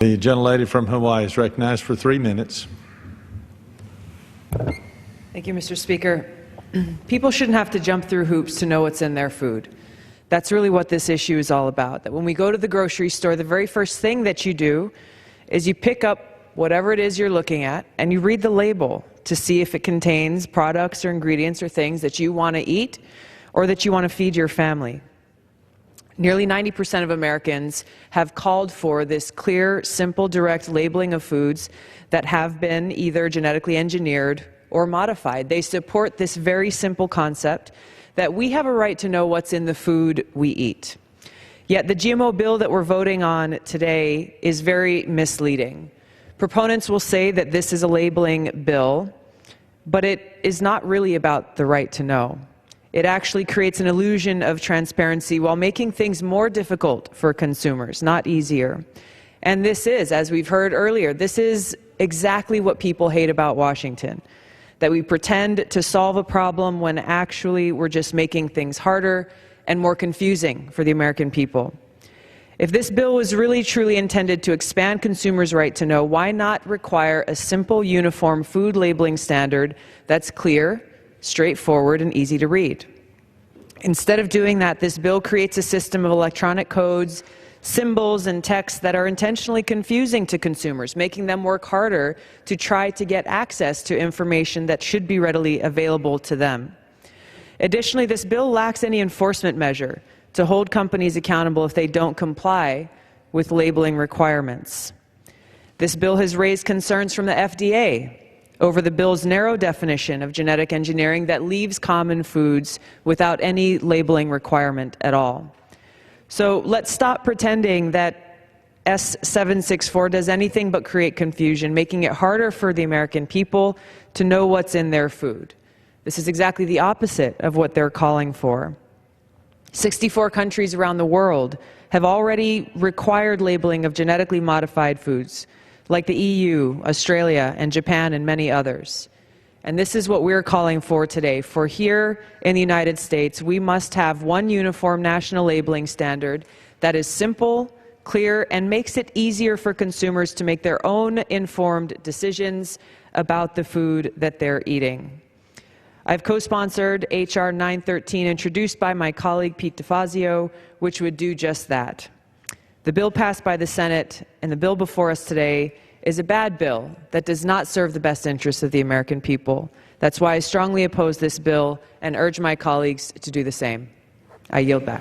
The gentlelady from Hawaii is recognized for 3 minutes. Thank you, Mr. Speaker. People shouldn't have to jump through hoops to know what's in their food. That's really what this issue is all about. That when we go to the grocery store, the very first thing that you do is you pick up whatever it is you're looking at and you read the label to see if it contains products or ingredients or things that you want to eat or that you want to feed your family. Nearly 90% of Americans have called for this clear, simple, direct labeling of foods that have been either genetically engineered or modified. They support this very simple concept that we have a right to know what's in the food we eat. Yet the GMO bill that we're voting on today is very misleading. Proponents will say that this is a labeling bill, but it is not really about the right to know. It actually creates an illusion of transparency while making things more difficult for consumers, not easier. And this is, as we've heard earlier, this is exactly what people hate about Washington, that we pretend to solve a problem when actually we're just making things harder and more confusing for the American people. If this bill was really truly intended to expand consumers' right to know, why not require a simple, uniform food labeling standard that's clear, straightforward, and easy to read? Instead of doing that, this bill creates a system of electronic codes, symbols, and text that are intentionally confusing to consumers, making them work harder to try to get access to information that should be readily available to them. Additionally, this bill lacks any enforcement measure to hold companies accountable if they don't comply with labeling requirements. This bill has raised concerns from the FDA over the bill's narrow definition of genetic engineering that leaves common foods without any labeling requirement at all. So let's stop pretending that S764 does anything but create confusion, making it harder for the American people to know what's in their food. This is exactly the opposite of what they're calling for. 64 countries around the world have already required labeling of genetically modified foods, like the EU, Australia, and Japan, and many others. And this is what we're calling for today. For here in the United States, we must have one uniform national labeling standard that is simple, clear, and makes it easier for consumers to make their own informed decisions about the food that they're eating. I've co-sponsored H.R. 913, introduced by my colleague Pete DeFazio, which would do just that. The bill passed by the Senate and the bill before us today is a bad bill that does not serve the best interests of the American people. That's why I strongly oppose this bill and urge my colleagues to do the same. I yield back.